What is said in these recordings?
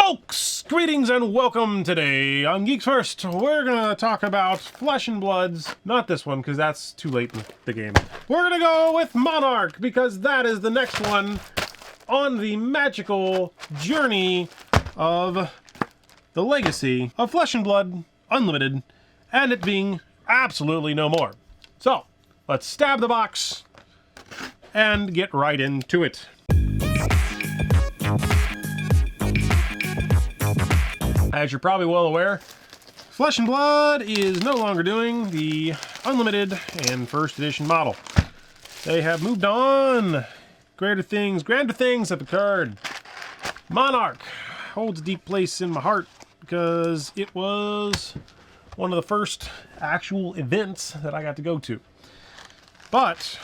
Folks, greetings and welcome. Today on Geeks First, we're gonna talk about Flesh and Blood's, not this one because that's too late in the game. We're gonna go with Monarch because that is the next one on the magical journey of the legacy of Flesh and Blood Unlimited and it being absolutely no more. So, let's stab the box and get right into it. As you're probably well aware, Flesh and Blood is no longer doing the Unlimited and First Edition model. They have moved on. Grander things have occurred. Monarch holds a deep place in my heart because it was one of the first actual events that I got to go to. But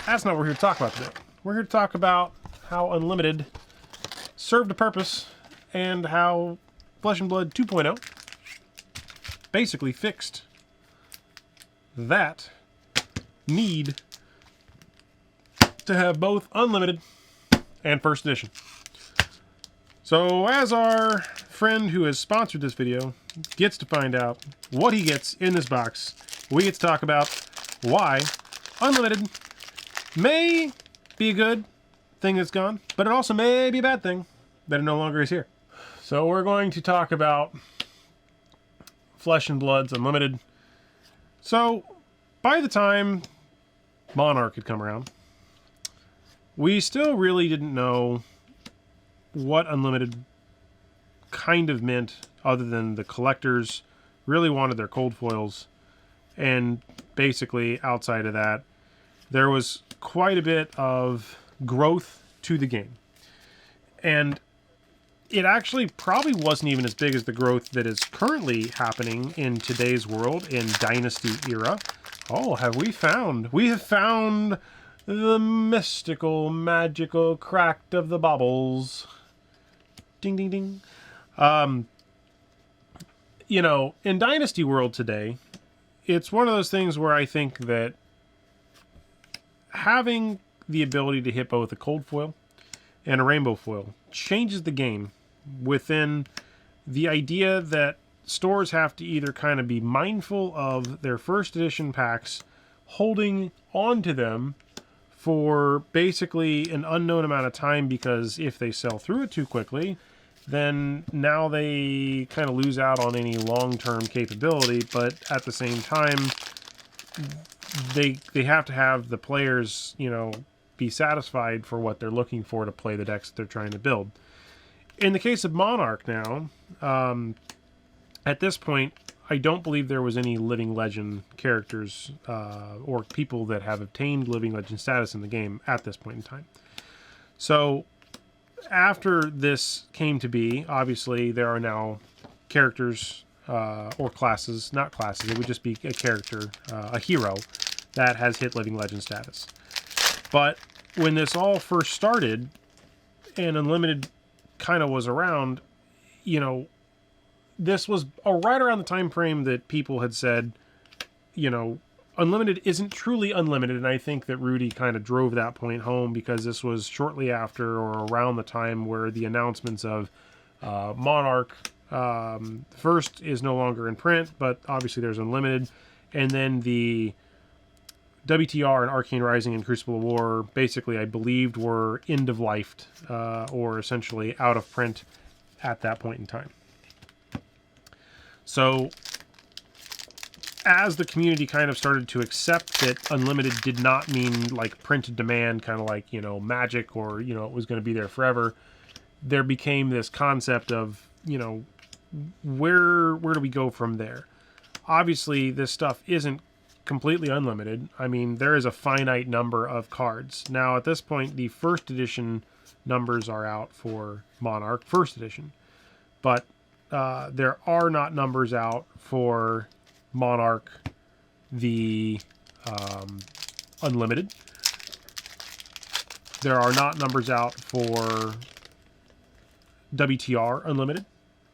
that's not what we're here to talk about today. We're here to talk about how Unlimited served a purpose and how Flesh and Blood 2.0 basically fixed that need to have both Unlimited and First Edition. So as our friend who has sponsored this video gets to find out what he gets in this box, we get to talk about why Unlimited may be a good thing that's gone, but it also may be a bad thing that it no longer is here. So we're going to talk about Flesh and Blood's Unlimited. So by the time Monarch had come around, we still really didn't know what Unlimited kind of meant other than the collectors really wanted their cold foils. And basically outside of that, there was quite a bit of growth to the game. And it actually probably wasn't even as big as the growth that is currently happening in today's world in Dynasty era. Oh, we have found the mystical, magical cracked of the baubles. Ding, ding, ding. You know, in Dynasty world today, it's one of those things where I think that having the ability to hit both a cold foil and a rainbow foil changes the game within the idea that stores have to either kind of be mindful of their first edition packs, holding on to them for basically an unknown amount of time, because if they sell through it too quickly, then now they kind of lose out on any long-term capability, but at the same time, they have to have the players, you know, be satisfied for what they're looking for to play the decks that they're trying to build. In the case of Monarch now, at this point, I don't believe there was any Living Legend characters or people that have obtained Living Legend status in the game at this point in time. So after this came to be, obviously there are now characters or classes, not classes, it would just be a character, a hero that has hit Living Legend status. But when this all first started and Unlimited kind of was around, you know, this was right around the time frame that people had said, you know, Unlimited isn't truly unlimited, and I think that Rudy kind of drove that point home because this was shortly after or around the time where the announcements of Monarch first is no longer in print, but obviously there's Unlimited, and then the WTR and Arcane Rising and Crucible of War basically, I believed, were end-of-lifed or essentially out of print at that point in time. So as the community kind of started to accept that Unlimited did not mean like printed demand, kind of like, you know, Magic, or, you know, it was going to be there forever, there became this concept of, you know, where do we go from there? Obviously, this stuff isn't completely unlimited. I mean, there is a finite number of cards. Now, at this point, the first edition numbers are out for Monarch First Edition, but there are not numbers out for Monarch the Unlimited. There are not numbers out for WTR Unlimited,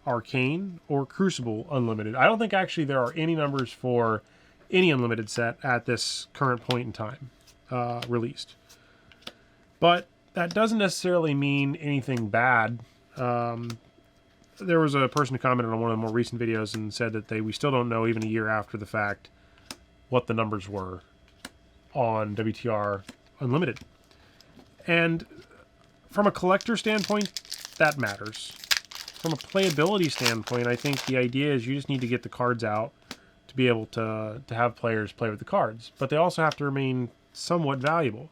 Arcane, or Crucible Unlimited. I don't think actually there are any numbers for any Unlimited set at this current point in time released. But that doesn't necessarily mean anything bad. there was a person who commented on one of the more recent videos and said that we still don't know, even a year after the fact, what the numbers were on WTR Unlimited. And from a collector standpoint, that matters. From a playability standpoint, I think the idea is you just need to get the cards out to be able to have players play with the cards. But they also have to remain somewhat valuable.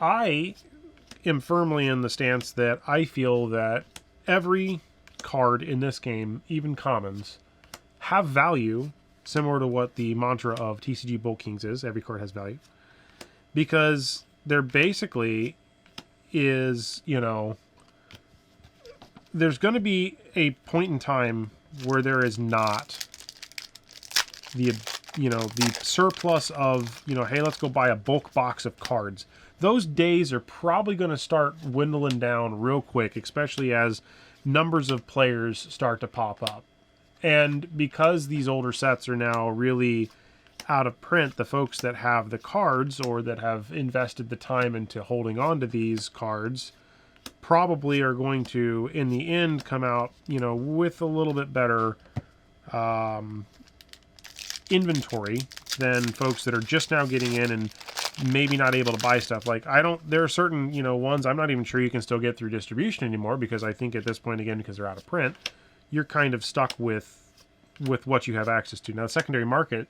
I am firmly in the stance that I feel that every card in this game, even commons, have value, similar to what the mantra of TCG Bolt Kings is. Every card has value. Because there basically is, you know, there's going to be a point in time where there is not the, you know, the surplus of, you know, hey, let's go buy a bulk box of cards. Those days are probably going to start dwindling down real quick, especially as numbers of players start to pop up. And because these older sets are now really out of print, the folks that have the cards or that have invested the time into holding on to these cards probably are going to, in the end, come out, you know, with a little bit better inventory than folks that are just now getting in and maybe not able to buy stuff. Like, there are certain, you know, ones I'm not even sure you can still get through distribution anymore, because I think at this point, again, because they're out of print, you're kind of stuck with what you have access to. Now, the secondary market,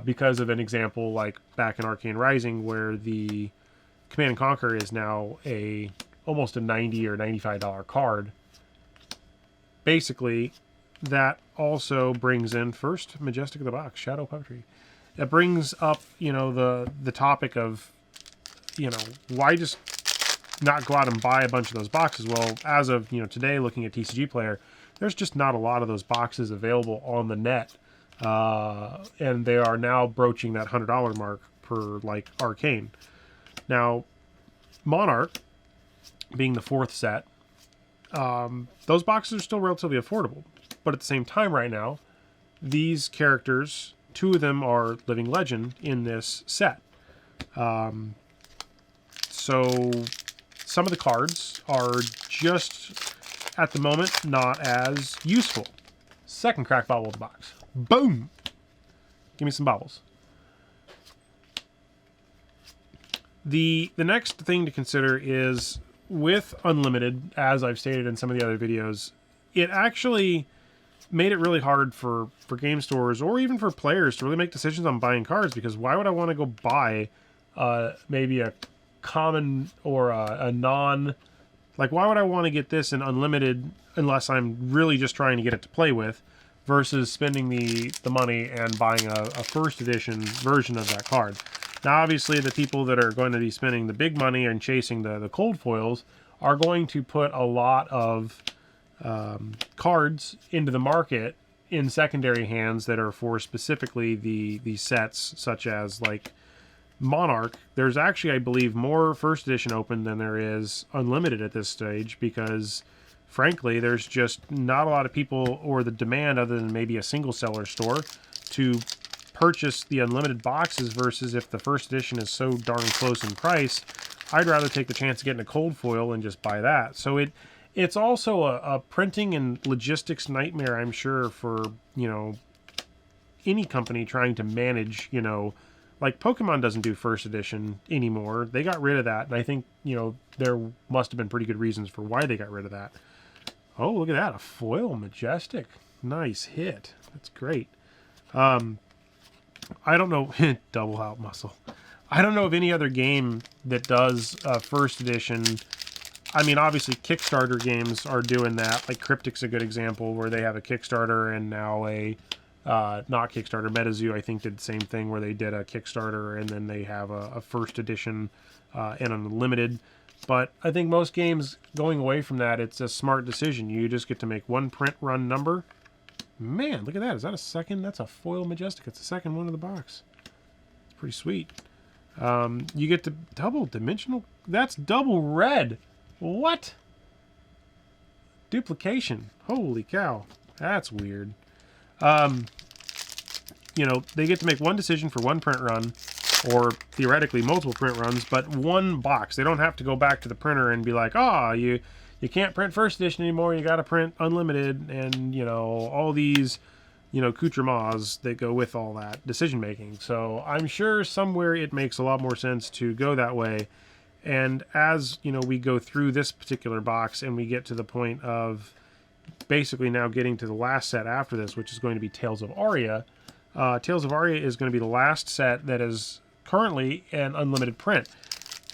because of an example like back in Arcane Rising, where the Command & Conquer is now almost a $90 or $95 card, basically, that also brings in, first, Majestic of the box, Shadow Puppetry. That brings up, you know, the topic of, you know, why just not go out and buy a bunch of those boxes? Well, as of, you know, today, looking at TCG Player, there's just not a lot of those boxes available on the net. And they are now broaching that $100 mark per, like, Arcane. Now, Monarch, being the fourth set, those boxes are still relatively affordable. But at the same time right now, these characters, 2 of them are living legend in this set. So some of the cards are just, at the moment, not as useful. Second crack bobble of the box. Boom! Give me some bobbles. The next thing to consider is, with Unlimited, as I've stated in some of the other videos, it actually made it really hard for game stores or even for players to really make decisions on buying cards, because why would I want to go buy maybe a common or a non... Like, why would I want to get this in Unlimited unless I'm really just trying to get it to play with, versus spending the money and buying a first edition version of that card? Now, obviously, the people that are going to be spending the big money and chasing the cold foils are going to put a lot of cards into the market in secondary hands that are for specifically the sets, such as, like, Monarch. There's actually, I believe, more first edition open than there is Unlimited at this stage, because frankly, there's just not a lot of people or the demand, other than maybe a single seller store, to purchase the Unlimited boxes, versus if the first edition is so darn close in price, I'd rather take the chance of getting a cold foil and just buy that. So it's also a printing and logistics nightmare, I'm sure, for, you know, any company trying to manage, you know, like Pokemon doesn't do first edition anymore. They got rid of that, and I think, you know, there must have been pretty good reasons for why they got rid of that. Oh, look at that, a foil Majestic. Nice hit. That's great. I don't know, double out muscle. I don't know of any other game that does first edition. I mean, obviously Kickstarter games are doing that. Like Cryptic's a good example, where they have a Kickstarter and now a not Kickstarter, MetaZoo, I think, did the same thing, where they did a Kickstarter and then they have a first edition and Unlimited. But I think most games going away from that, it's a smart decision. You just get to make one print run number. Man, look at that. Is that a second? That's a foil Majestic. It's the second one of the box. It's pretty sweet. You get to double dimensional. That's double red. What? Duplication. Holy cow. That's weird. You know, they get to make one decision for one print run, or theoretically multiple print runs, but one box. They don't have to go back to the printer and be like, oh, you you can't print first edition anymore. You got to print unlimited, and you know all these, you know, accoutrements that go with all that decision making. So I'm sure somewhere it makes a lot more sense to go that way. And as you know, we go through this particular box and we get to the point of basically now getting to the last set after this, which is going to be Tales of Aria. Tales of Aria is going to be the last set that is currently an unlimited print.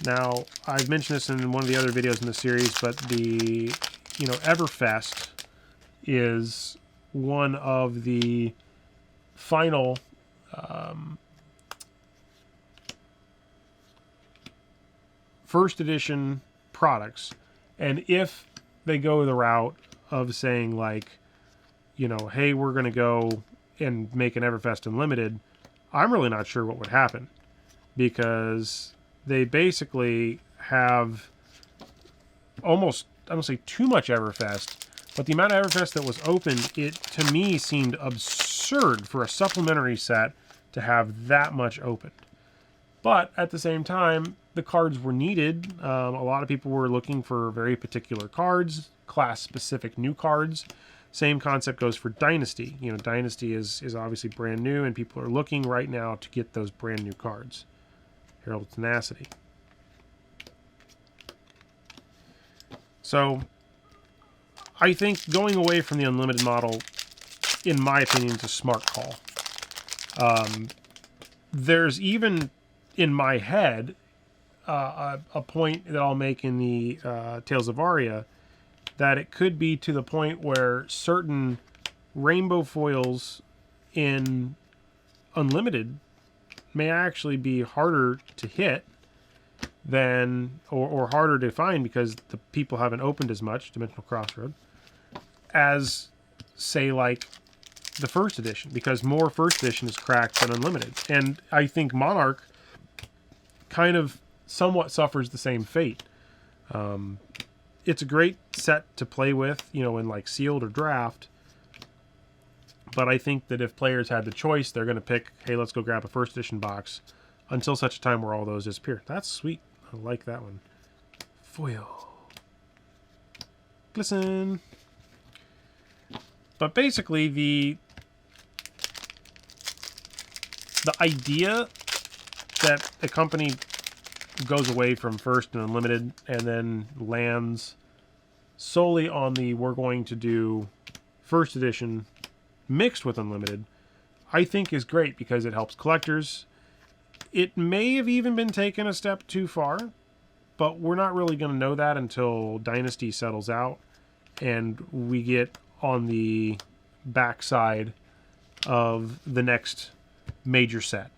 Now, I've mentioned this in one of the other videos in the series, but the, you know, Everfest is one of the final first edition products, and if they go the route of saying like, you know, hey, we're going to go and make an Everfest Unlimited, I'm really not sure what would happen, because they basically have almost, I don't say too much Everfest, but the amount of Everfest that was opened, it to me seemed absurd for a supplementary set to have that much opened. But at the same time, the cards were needed. A lot of people were looking for very particular cards, class-specific new cards. Same concept goes for Dynasty. You know, Dynasty is obviously brand new, and people are looking right now to get those brand new cards. Herald of Tenacity. So, I think going away from the unlimited model, in my opinion, is a smart call. There's even, in my head, a point that I'll make in the Tales of Aria, that it could be to the point where certain rainbow foils in Unlimited may actually be harder to hit than, or harder to find because the people haven't opened as much, Dimensional Crossroad, as, say, like the first edition, because more first edition is cracked than Unlimited. And I think Monarch kind of somewhat suffers the same fate. It's a great set to play with, you know, in like sealed or draft. But I think that if players had the choice, they're going to pick, hey, let's go grab a first edition box until such a time where all those disappear. That's sweet. I like that one. Foil. Glisten. But basically, the idea that a company goes away from first and unlimited and then lands solely on the we're going to do first edition mixed with unlimited, I think is great because it helps collectors. It may have even been taken a step too far, but we're not really going to know that until Dynasty settles out and we get on the backside of the next major set.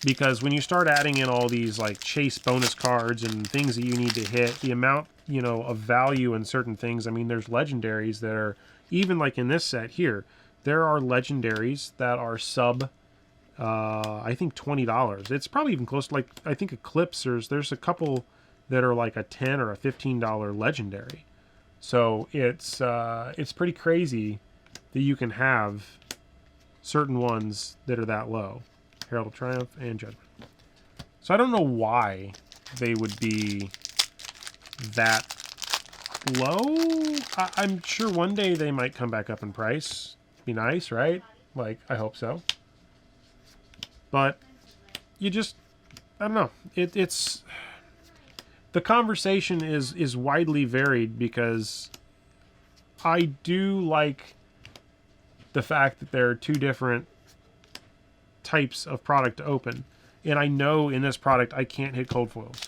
Because when you start adding in all these like chase bonus cards and things that you need to hit, the amount, you know, of value in certain things, I mean, there's legendaries that are, even like in this set here, there are legendaries that are sub, I think $20. It's probably even close to like, I think Eclipse, there's a couple that are like a $10 or a $15 legendary. So it's pretty crazy that you can have certain ones that are that low. Herald of Triumph and Judgment. So I don't know why they would be that low. I'm sure one day they might come back up in price. Be nice, right? Like, I hope so. But you just, I don't know. It's the conversation is widely varied because I do like the fact that there are two different types of product to open, and I know in this product I can't hit cold foils,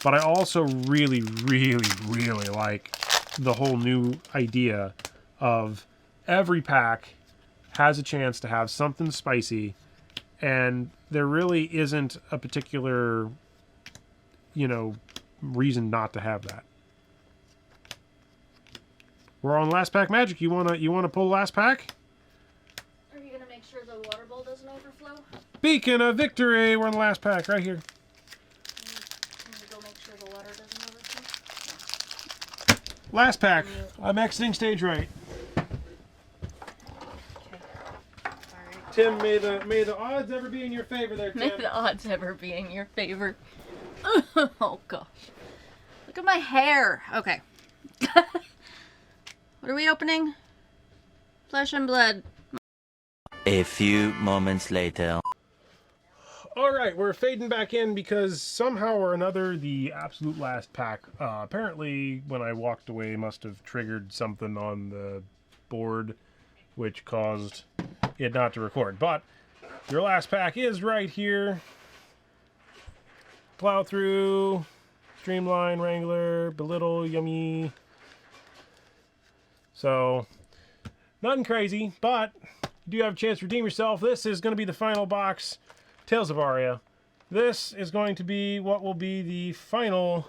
but I also really like the whole new idea of every pack has a chance to have something spicy, and there really isn't a particular, you know, reason not to have that. We're on last pack magic. You wanna pull last pack? Are you gonna make sure the water bowl doesn't overflow? Beacon of victory! We're on the last pack, right here. Can you go make sure the water doesn't overflow? Last pack. I'm exiting stage right. Okay. Alright. Tim, may the odds ever be in your favor there, Tim. May the odds ever be in your favor. Oh gosh. Look at my hair. Okay. What are we opening? Flesh and Blood. A few moments later. Alright, we're fading back in because somehow or another the absolute last pack, apparently when I walked away, must have triggered something on the board which caused it not to record. But your last pack is right here. Plow Through, Streamline, Wrangler, Belittle, Yummy. So, nothing crazy, but you do have a chance to redeem yourself. This is going to be the final box, Tales of Aria. This is going to be what will be the final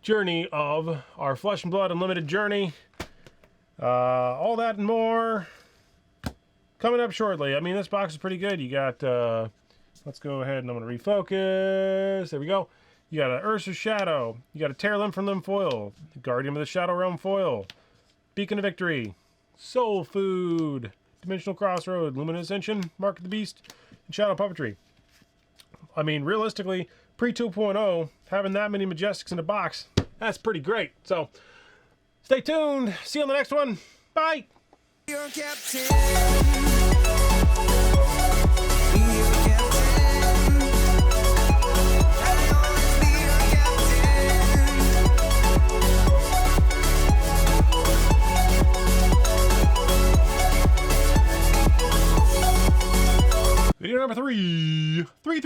journey of our Flesh and Blood Unlimited journey. All that and more coming up shortly. I mean, this box is pretty good. You got, let's go ahead and I'm going to refocus. There we go. You got an Ursa's Shadow. You got a Tear Limb from Limb foil. Guardian of the Shadow Realm foil. Beacon of Victory. Soul Food. Dimensional Crossroad. Luminous Ascension. Mark of the Beast. And Shadow Puppetry. I mean, realistically, pre-2.0, having that many Majestics in a box, that's pretty great. So, stay tuned. See you on the next one. Bye! Your captain. Your captain. I'll always be your Video number 3. 3.